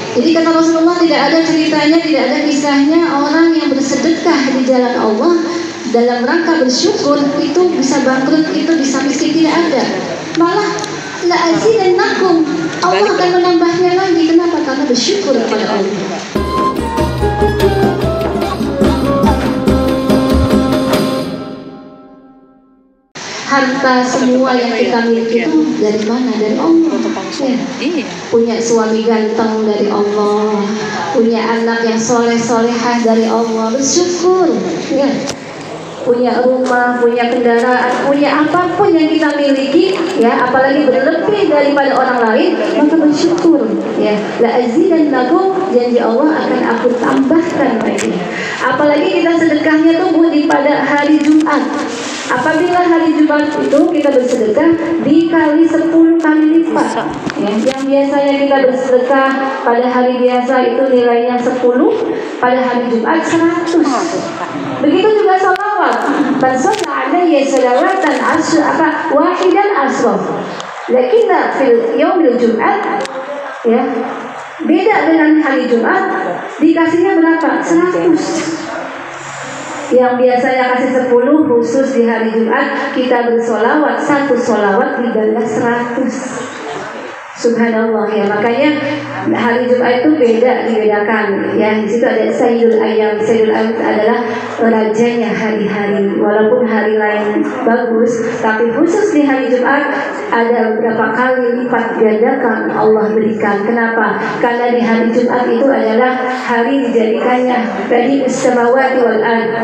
Jadi kata Rasulullah, tidak ada ceritanya, tidak ada kisahnya orang yang bersedekah di jalan Allah dalam rangka bersyukur itu bisa bangkrut, itu bisa miskin, tidak ada. Malah la azidannakum, Allah akan menambahnya lagi. Kenapa? Karena bersyukur kepada Allah. Harta semua yang kita miliki itu dari mana? Dari Allah. Ya. Punya suami ganteng dari Allah, punya anak yang soleh-solehah dari Allah, bersyukur. Ya. Punya rumah, punya kendaraan, punya apapun yang kita miliki, ya, apalagi berlebih daripada orang lain, maka bersyukur. Ya, la azidannakum, janji Allah akan aku tambahkan lagi. Apalagi kita sedekahnya tuh di pada hari Jumat. Apabila hari Jumat itu kita bersedekah dikali 10 kali lipat. Ya, yang biasanya kita bersedekah pada hari biasa itu nilainya 10, pada hari Jumat 100. Begitu juga salawat. Man shalla alayya salawatan wahidan asraf. Lakinna fil yaumil Jumat, ya, beda dengan hari Jumat, dikasihnya berapa? 100. Yang biasanya kasih 10, khusus di hari Jumat kita bersolawat, 1 solawat dibalas 100. Subhanallah, ya. Makanya hari Jumat itu dibedakan, ya. Di situ ada Sayyidul Ayyam. Sayyidul Ayyam adalah rajanya hari-hari. Walaupun hari lain bagus, tapi khusus di hari Jumat ada beberapa kali lipat gandakan Allah berikan. Kenapa? Karena di hari Jumat itu adalah hari dijadikannya tadi as-samawati wal ard.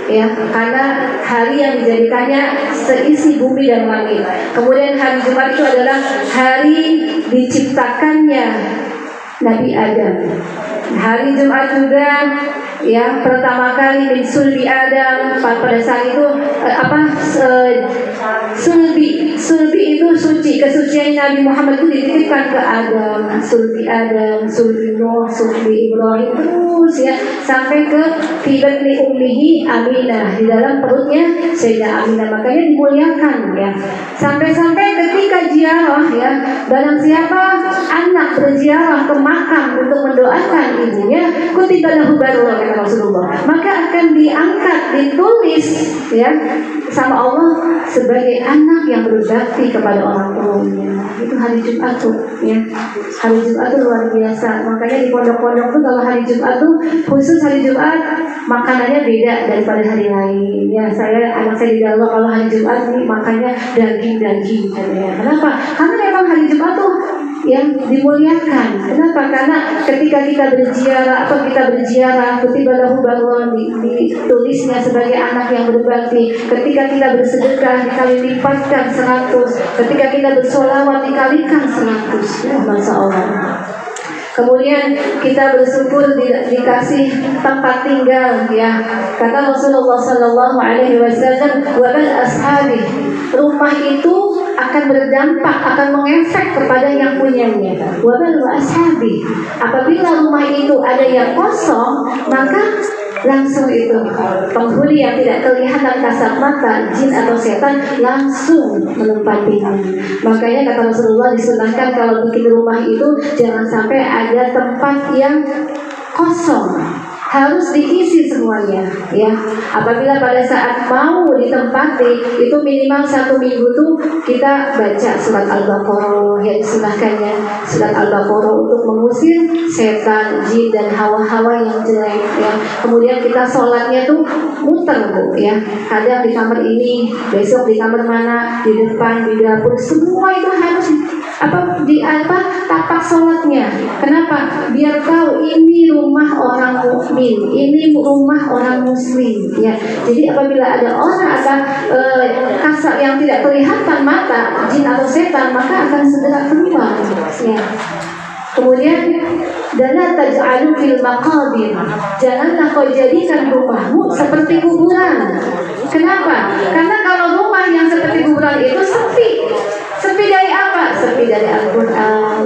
Ya, karena hari yang dijadikannya seisi bumi dan langit. Kemudian hari Jumat itu adalah hari diciptakannya Nabi Adam. Hari Jumat juga, ya, pertama kali min sulbi Adam. Pada saat itu sulbi itu suci, kesucian Nabi Muhammad itu dititipkan ke Adam. Sulbi Adam, sulbi Nuh, sulbi Ibrahim, terus, ya, sampai ke fibatni ummihi Aminah, di dalam perutnya Sayyidah Aminah. Makanya dimuliakan, ya. Sampai-sampai ketika ziarah, ya, barang siapa anak berziarah ke makam untuk mendoakan ibunya, kutiba lahu barra, kata Rasulullah, maka akan diangkat, ditulis, ya, sama Allah sebagai anak yang berbakti kepada orang tuanya. Itu hari Jumat tuh, ya. Hari Jumat tuh luar biasa. Makanya di pondok-pondok tuh kalau hari Jumat tuh, khusus hari Jumat makanannya beda daripada hari lain. Ya, anak saya di dalam kalau hari Jumat ini makannya daging-daging, ya. Kenapa? Karena memang hari Jumat tuh yang dimuliakan. Kenapa? Karena ketika kita berziarah, kutiba lahu barra, ditulisnya sebagai anak yang berbakti. Ketika kita bersedekah dikali lipatkan 100. Ketika kita bersolawat dikalikan 100. Ya, Masya Allah. Kemudian kita bersyukur dikasih tempat tinggal, ya. Kata Rasulullah Sallallahu Alaihi Wasallam, wabal ashabi, rumah itu akan berdampak, akan mengefek kepada yang punyanya. Wabal ashabi, apabila rumah itu ada yang kosong, maka langsung itu penghuni yang tidak kelihatan kasat mata, jin atau setan langsung menempatinya. Makanya kata Rasulullah disunahkan kalau bikin rumah itu jangan sampai ada tempat yang kosong, harus diisi semuanya, ya. Apabila pada saat mau ditempati itu minimal 1 minggu tuh kita baca surat Al-Baqarah, ya, disunahkannya surat Al-Baqarah untuk mengusir setan, jin dan hawa-hawa yang jelek, ya. Kemudian kita sholatnya tuh muter, Bu, ya. Kadang di kamar ini, besok di kamar mana, di depan, di dapur, semua itu harus tapak sholatnya. Kenapa? Biar tahu ini rumah orang mukmin, ini rumah orang muslim, ya. Jadi apabila ada orang kasar yang tidak kelihatan mata, jin atau setan, maka akan segera keluar, ya. Kemudian dana taj'alu fil maqabir, janganlah kau jadikan rumahmu seperti kuburan. Kenapa? Karena kalau rumah yang seperti kuburan itu sepi. Sepi dari apa? Sepi dari Al-Quran,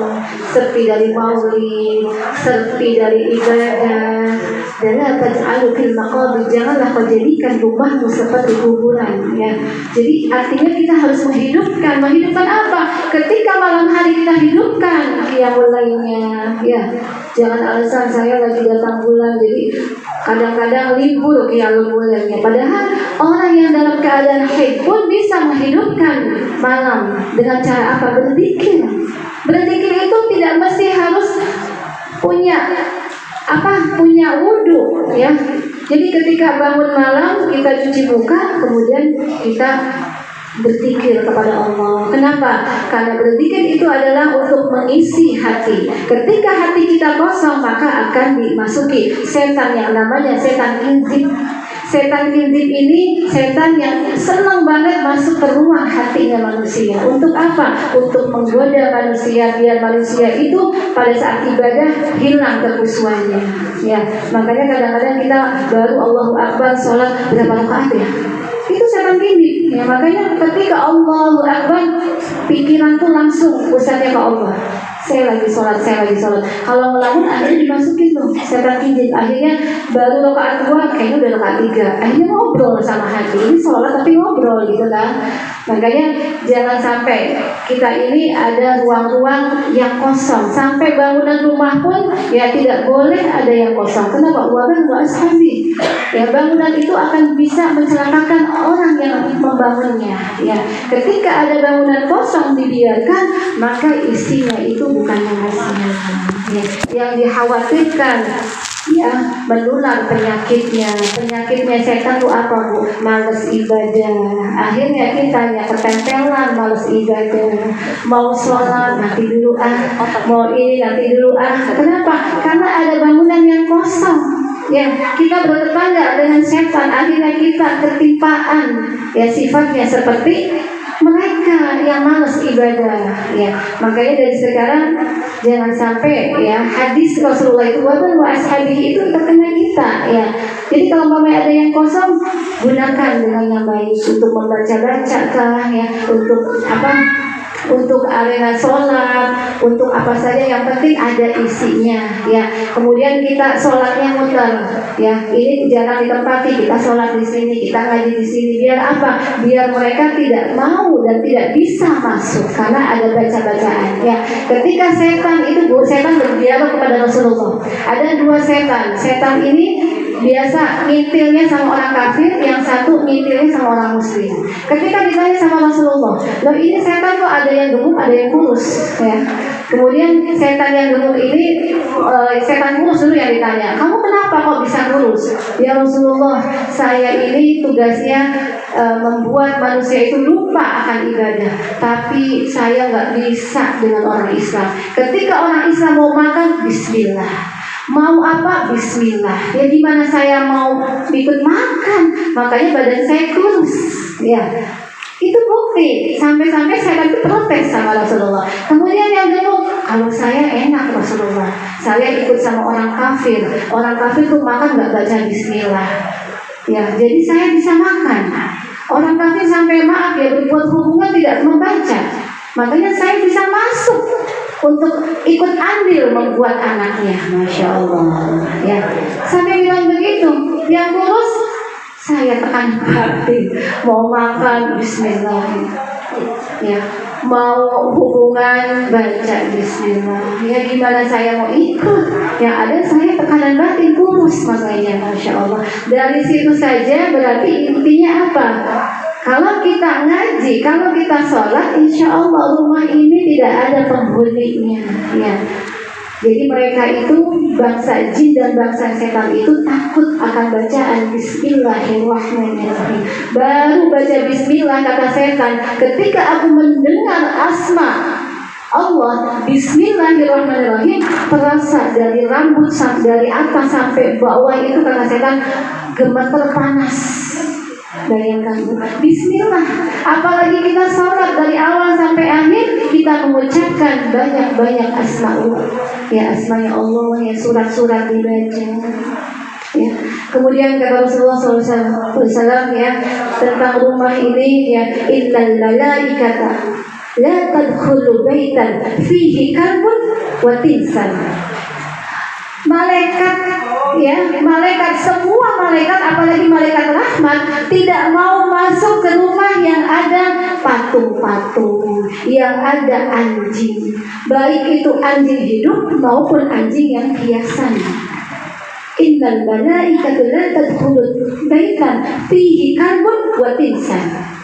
sepi dari maulid, sepi dari ibadah. Dan taj'alu fil maqabir, janganlah kau jadikan rumahmu seperti kuburan, ya. Jadi artinya kita harus menghidupkan apa? Ketika malam hari kita hidupkan qiyamul lailnya, ya. Jangan alasan saya lagi datang bulan, jadi kadang-kadang libur qiyamul bulannya. Padahal orang yang dalam keadaan haid pun bisa menghidupkan malam dengan cara apa? Berzikir. Berzikir itu tidak mesti harus punya wudhu, ya. Jadi ketika bangun malam kita cuci muka, kemudian kita berzikir kepada Allah. Kenapa? Karena berzikir itu adalah untuk mengisi hati. Ketika hati kita kosong, maka akan dimasuki setan yang namanya setan kinzib. Setan kinzib ini setan yang senang banget masuk ke ruang hatinya manusia. Untuk apa? Untuk menggoda manusia, biar manusia itu pada saat ibadah hilang kekhusyuannya. Ya, makanya kadang-kadang kita baru Allahu Akbar sholat berapa rakaat ya? Itu setan kinzib. Ya, makanya ketika Allahu Akbar, pikiran tuh langsung pusatnya ke Allah. Saya lagi sholat. Kalau ngelamun akhirnya dimasukin tuh setan kinzib. Akhirnya baru rakaat 2, kayaknya udah rakaat 3. Akhirnya ngobrol sama hati. Ini sholat tapi ngobrol gitu kan. Makanya jangan sampai kita ini ada ruang-ruang yang kosong. Sampai bangunan rumah pun ya tidak boleh ada yang kosong. Kenapa? Waban wa ashabi. Ya, bangunan itu akan bisa mencelakakan orang yang membangunnya. Ya, ketika ada bangunan kosong dibiarkan, maka isinya itu bukan rahasia. Ya, yang dikhawatirkan ya menular penyakitnya setan itu apa, Bu? Males ibadah. Akhirnya kita ya ketempelan, males ibadah, mau sholat nanti dulu mau ini nanti dulu Kenapa? Karena ada bangunan yang kosong. Ya, kita bertetangga dengan setan, akhirnya kita ketimpaan ya sifatnya seperti mereka yang malas ibadah. Ya, makanya dari sekarang jangan sampai ya hadis Rasulullah itu waban wa ashabihi itu terkena kita ya. Jadi kalau ada yang kosong, gunakan dengan yang baik untuk membaca-baca kah ya, untuk arena sholat, untuk apa saja yang penting ada isinya ya. Kemudian kita sholatnya muter ya, ini jangan ditempati, kita sholat di sini, kita ngaji di sini. Biar apa? Biar mereka tidak mau dan tidak bisa masuk karena ada baca-bacaan ya. Ketika setan berdialog kepada Rasulullah, ada 2 setan. Setan ini biasa ngintilnya sama orang kafir, yang satu ngintilnya sama orang muslim. Ketika ditanya sama Rasulullah, loh ini setan kok ada yang gemuk, ada yang kurus ya. Kemudian setan yang gemuk ini, setan kurus dulu yang ditanya, kamu kenapa kok bisa kurus? Ya Rasulullah, saya ini tugasnya membuat manusia itu lupa akan ibadah, tapi saya nggak bisa dengan orang Islam. Ketika orang Islam mau makan, bismillah. Mau apa? Bismillah. Ya gimana saya mau ikut makan? Makanya badan saya kurus. Ya, itu bukti. Sampai-sampai saya itu protes sama Rasulullah. Kemudian yang gemuk, kalau saya enak Rasulullah, saya ikut sama orang kafir. Orang kafir tuh makan nggak baca bismillah. Ya, jadi saya bisa makan. Orang kafir sampai maaf ya berbuat hubungan tidak membaca. Makanya saya bisa masuk untuk ikut andil membuat anaknya. Masya Allah ya. Sampai bilang begitu. Yang kurus saya tekan hati, mau makan bismillah ya, mau hubungan baca bismillah ya. Gimana saya mau ikut? Yang ada saya tekanan batin kurus. Makanya Masya Allah, dari situ saja berarti intinya apa? Kalau kita ngaji, kalau kita sholat, insya Allah rumah ini tidak ada penghuninya ya. Jadi mereka itu bangsa jin dan bangsa setan itu takut akan bacaan Bismillahirrahmanirrahim. Baru baca Bismillah kata setan, ketika aku mendengar asma Allah Bismillahirrahmanirrahim, terasa dari rambut dari atas sampai bawah itu kata setan gemeter panas. Bayangkan Bismillah, apalagi kita sholat dari awal sampai akhir kita mengucapkan banyak-banyak asma'ullah ya, asma'nya Allah ya, surat-surat dibaca ya. Kemudian kata Rasulullah SAW ya tentang rumah ini ya, innal malaikata la tadkhulu baitan fihi kalbun wa tinsan. Malaikat, ya, malaikat, semua malaikat, apalagi malaikat rahmat, tidak mau masuk ke rumah yang ada patung-patung, yang ada anjing, baik itu anjing hidup maupun anjing yang hiasan. Innal malaikata la tadkhulul baitan fihi kalbun wa timsan.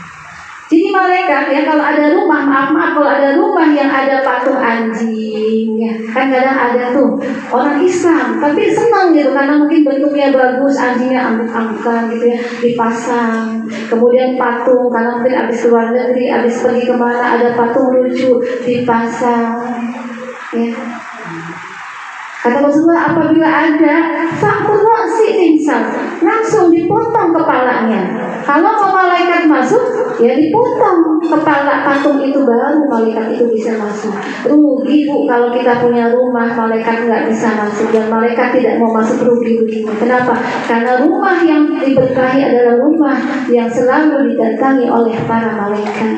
Jadi malaikat ya, kalau ada rumah, maaf kalau ada rumah yang ada patung anjing ya, kan kadang ada tuh orang Islam tapi senang gitu karena mungkin bentuknya bagus, anjingnya angkat-angkat gitu ya, dipasang. Kemudian patung karena mungkin habis keluar negeri, habis pergi kemana ada patung lucu dipasang ya. Kata Rasulullah, apabila ada faktor si insan, langsung dipotong kepalanya. Kalau mau malaikat masuk, ya dipotong kepala patung itu, baru malaikat itu bisa masuk. Rugi Bu kalau kita punya rumah malaikat nggak bisa masuk, dan malaikat tidak mau masuk, rugi. Kenapa? Karena rumah yang diberkahi adalah rumah yang selalu didatangi oleh para malaikat.